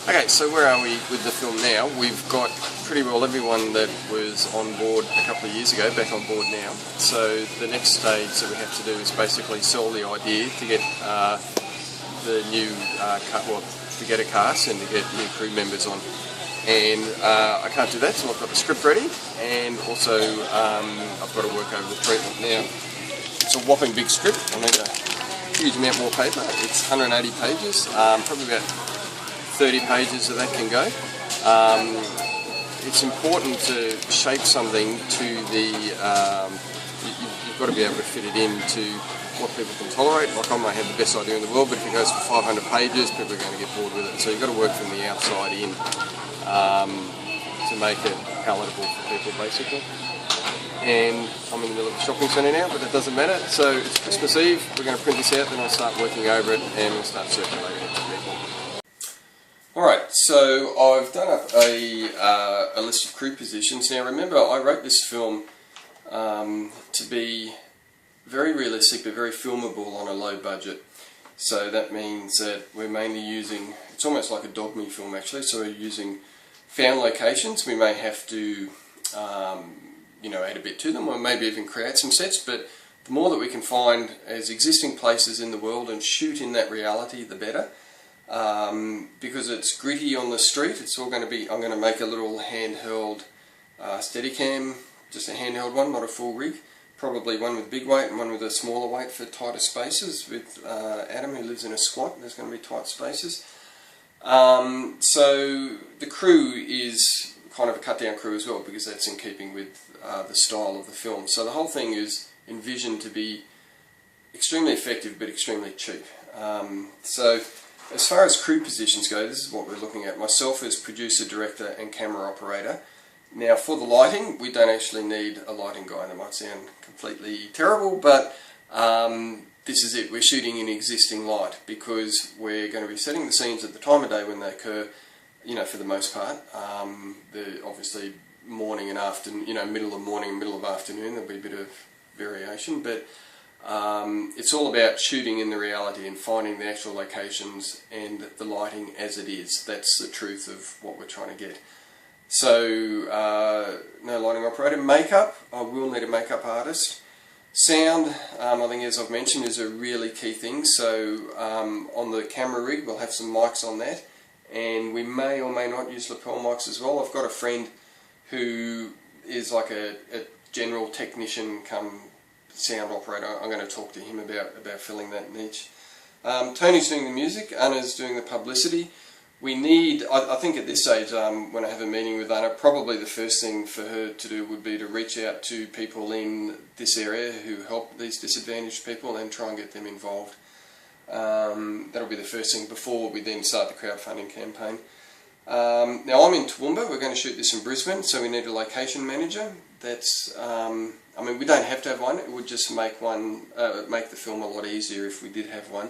Okay, so where are we with the film now? We've got pretty well everyone that was on board a couple of years ago back on board now. So the next stage that we have to do is basically sell the idea to get the new to get a cast and to get new crew members on. And I can't do that, so I've got the script ready, and also I've got to work over the treatment now. It's a whopping big script. I need a huge amount more paper. It's 180 pages, probably about 30 pages of that can go. It's important to shape something to the, you've got to be able to fit it into what people can tolerate. Like, I may have the best idea in the world, but if it goes for 500 pages, people are going to get bored with it. So you've got to work from the outside in to make it palatable for people, basically. And I'm in the middle of a shopping centre now, but that doesn't matter. So it's Christmas Eve, we're going to print this out, then I'll start working over it and we'll start circulating it to people. Alright, so I've done up a list of crew positions. Now remember, I wrote this film to be very realistic but very filmable on a low budget. So that means that we're mainly using, it's almost like a dog me film actually, so we're using found locations. We may have to add a bit to them, or maybe even create some sets, but the more that we can find as existing places in the world and shoot in that reality, the better. Because it's gritty on the street, it's all going to be, I'm going to make a little handheld Steadicam, just a handheld one, not a full rig. Probably one with big weight and one with a smaller weight for tighter spaces. With Adam, who lives in a squat, there's going to be tight spaces. So the crew is kind of a cut down crew as well, because that's in keeping with the style of the film. So the whole thing is envisioned to be extremely effective but extremely cheap. So as far as crew positions go, this is what we're looking at. Myself as producer, director and camera operator. Now for the lighting, we don't actually need a lighting guy. That might sound completely terrible, but this is it. We're shooting in existing light because we're going to be setting the scenes at the time of day when they occur, for the most part. Obviously morning and afternoon, middle of morning, middle of afternoon, there'll be a bit of variation, but it's all about shooting in the reality and finding the actual locations and the lighting as it is. That's the truth of what we're trying to get. So, no lighting operator. Makeup, I will need a makeup artist. Sound, I think as I've mentioned, is a really key thing. So on the camera rig we'll have some mics on that, and we may or may not use lapel mics as well. I've got a friend who is like a general technician come sound operator. I'm going to talk to him about filling that niche. Tony's doing the music, Anna's doing the publicity. We need, I think at this stage, when I have a meeting with Anna, probably the first thing for her to do would be to reach out to people in this area who help these disadvantaged people and try and get them involved. That'll be the first thing before we then start the crowdfunding campaign. Now I'm in Toowoomba, we're going to shoot this in Brisbane, so we need a location manager. That's, we don't have to have one, it would just make the film a lot easier if we did have one.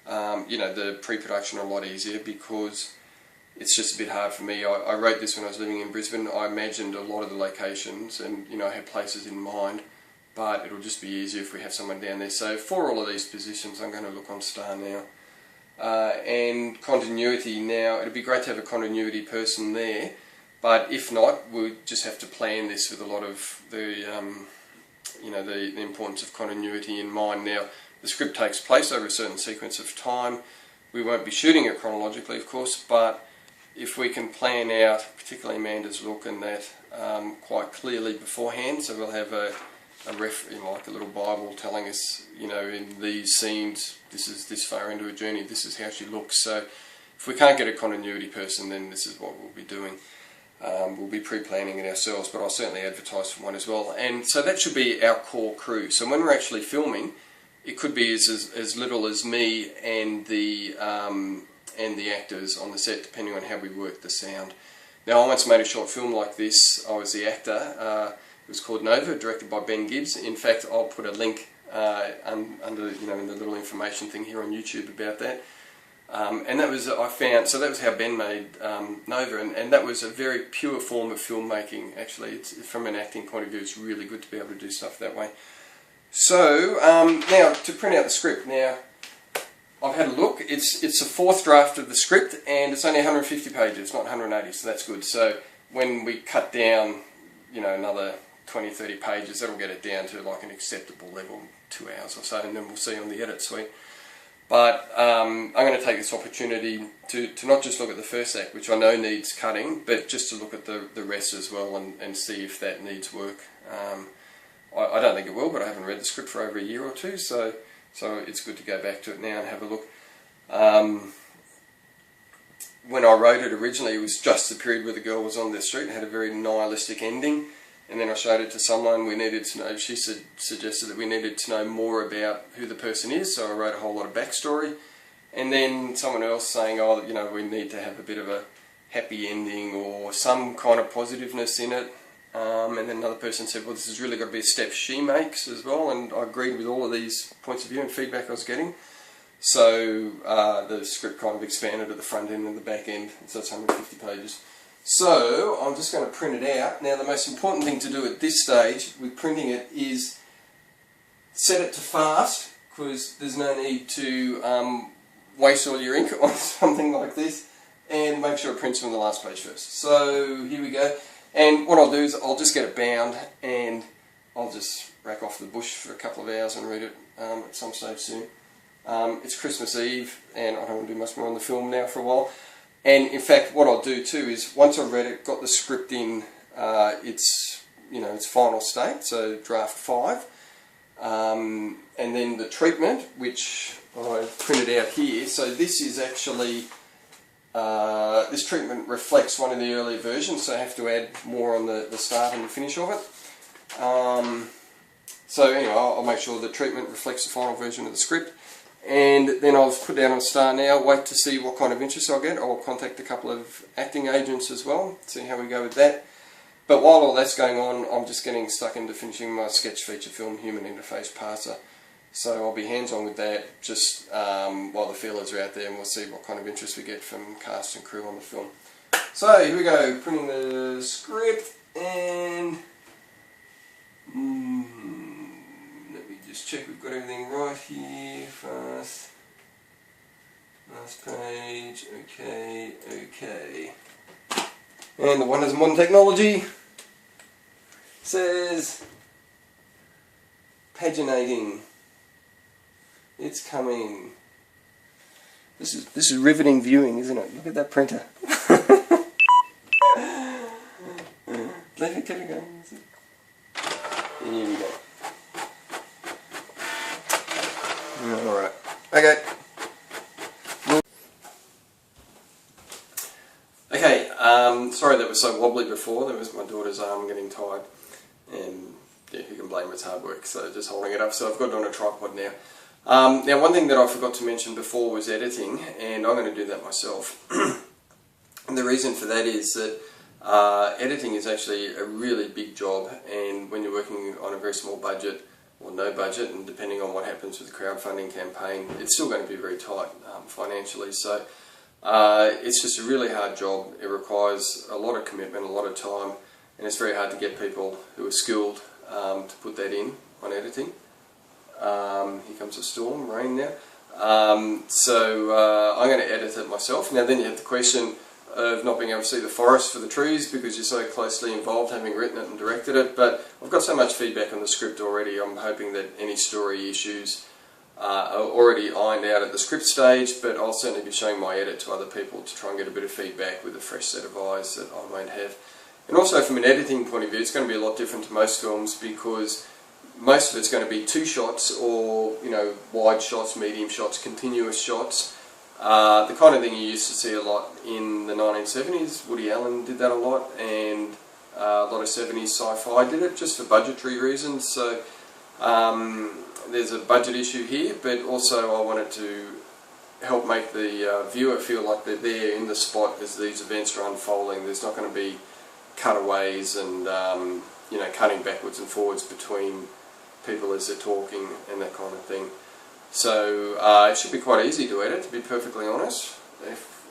The pre-production a lot easier, because it's just a bit hard for me. I wrote this when I was living in Brisbane. I imagined a lot of the locations and I had places in mind, but it'll just be easier if we have someone down there. So for all of these positions I'm going to look on Star now. And continuity, now it'd be great to have a continuity person there, but if not, we'll just have to plan this with a lot of the importance of continuity in mind. Now the script takes place over a certain sequence of time. We won't be shooting it chronologically, of course, but if we can plan out, particularly Amanda's look and that, quite clearly beforehand, so we'll have like a little Bible telling us, in these scenes, this is this far into a journey, this is how she looks. So if we can't get a continuity person, then this is what we'll be doing. We'll be pre-planning it ourselves, but I'll certainly advertise for one as well. And so that should be our core crew. So when we're actually filming, it could be as little as me and the actors on the set, depending on how we work the sound. Now I once made a short film like this. I was the actor. It was called Nova, directed by Ben Gibbs. In fact, I'll put a link under in the little information thing here on YouTube about that. And that was so that was how Ben made Nova, and that was a very pure form of filmmaking. Actually, from an acting point of view, it's really good to be able to do stuff that way. So now to print out the script. Now I've had a look. It's the fourth draft of the script, and it's only 150 pages, not 180, so that's good. So when we cut down, you know, another 20-30 pages, that'll get it down to like an acceptable level, 2 hours or so, and then we'll see on the edit suite. But I'm going to take this opportunity to not just look at the first act, which I know needs cutting, but just to look at the rest as well and see if that needs work. I don't think it will, but I haven't read the script for over a year or two, so it's good to go back to it now and have a look. When I wrote it originally, it was just the period where the girl was on the street. It had a very nihilistic ending, and then I showed it to someone. We needed to know. She suggested that we needed to know more about who the person is, so I wrote a whole lot of backstory. And then someone else saying, oh, you know, we need to have a bit of a happy ending or some kind of positiveness in it. And then another person said, well, this has really got to be a step she makes as well, and I agreed with all of these points of view and feedback I was getting. So the script kind of expanded at the front end and the back end, so it's 150 pages. So I'm just going to print it out. Now the most important thing to do at this stage with printing it is set it to fast, because there's no need to waste all your ink on something like this, and make sure it prints from the last page first. So here we go. And what I'll do is I'll just get it bound, and I'll just rack off the bush for a couple of hours and read it at some stage soon. It's Christmas Eve, and I don't want to do much more on the film now for a while. And in fact, what I'll do too is once I've read it, got the script in its final state, so draft 5, and then the treatment, which I printed out here. So this is actually. This treatment reflects one of the earlier versions, so I have to add more on the start and the finish of it. So anyway, I'll make sure the treatment reflects the final version of the script, and then I'll put down on start now, wait to see what kind of interest I'll get. I'll contact a couple of acting agents as well, see how we go with that. But while all that's going on, I'm just getting stuck into finishing my sketch feature film, Human Interface Parser. So I'll be hands-on with that just while the feelers are out there, and we'll see what kind of interest we get from cast and crew on the film. So here we go, printing the script, and let me just check we've got everything right here first. Last page, okay. And the wonders of modern technology says paginating. It's coming. This is riveting viewing, isn't it? Look at that printer. Let me keep it going. Here we go. Alright. Okay. Okay, sorry that was so wobbly before. That was my daughter's arm getting tired. And yeah, who can blame her? It's hard work, so just holding it up. So I've got it on a tripod now. Now one thing that I forgot to mention before was editing, and I'm going to do that myself. And the reason for that is that editing is actually a really big job, and when you're working on a very small budget or no budget, and depending on what happens with the crowdfunding campaign, it's still going to be very tight financially. So it's just a really hard job. It requires a lot of commitment, a lot of time, and it's very hard to get people who are skilled to put that in on editing. Here comes a storm, rain now. So I'm going to edit it myself. Now then you have the question of not being able to see the forest for the trees because you're so closely involved, having written it and directed it. But I've got so much feedback on the script already, I'm hoping that any story issues are already ironed out at the script stage, but I'll certainly be showing my edit to other people to try and get a bit of feedback with a fresh set of eyes that I won't have. And also from an editing point of view, it's going to be a lot different to most films because most of it's going to be 2 shots or, you know, wide shots, medium shots, continuous shots. The kind of thing you used to see a lot in the 1970s. Woody Allen did that a lot, and a lot of 70s sci-fi did it just for budgetary reasons. So there's a budget issue here, but also I wanted to help make the viewer feel like they're there in the spot as these events are unfolding. There's not going to be cutaways and you know, cutting backwards and forwards between people as they're talking and that kind of thing. So it should be quite easy to edit, to be perfectly honest. If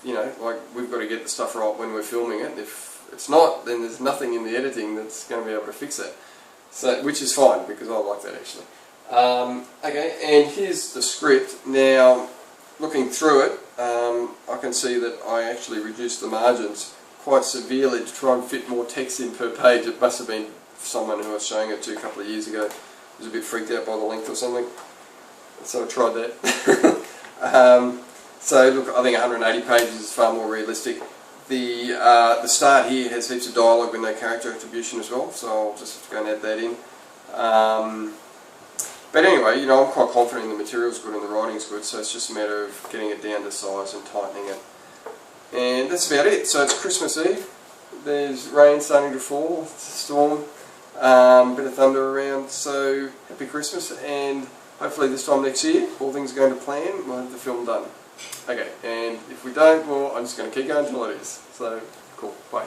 you know, like, we've got to get the stuff right when we're filming it. If it's not, then there's nothing in the editing that's going to be able to fix it. So, which is fine, because I like that actually. Okay, and here's the script. Now, looking through it, I can see that I actually reduced the margins quite severely to try and fit more text in per page. It must have been someone who I was showing it to a couple of years ago was a bit freaked out by the length or something. So I tried that. So look, I think 180 pages is far more realistic. The start here has heaps of dialogue with no character attribution as well, so I'll just go and add that in. But anyway, you know, I'm quite confident the material's good and the writing's good, so it's just a matter of getting it down to size and tightening it. And that's about it. So it's Christmas Eve. There's rain starting to fall, it's a storm, bit of thunder around, so happy Christmas, and hopefully this time next year, all things are going to plan, we'll have the film done. Okay, and if we don't, well, I'm just going to keep going until it is. So, cool, bye.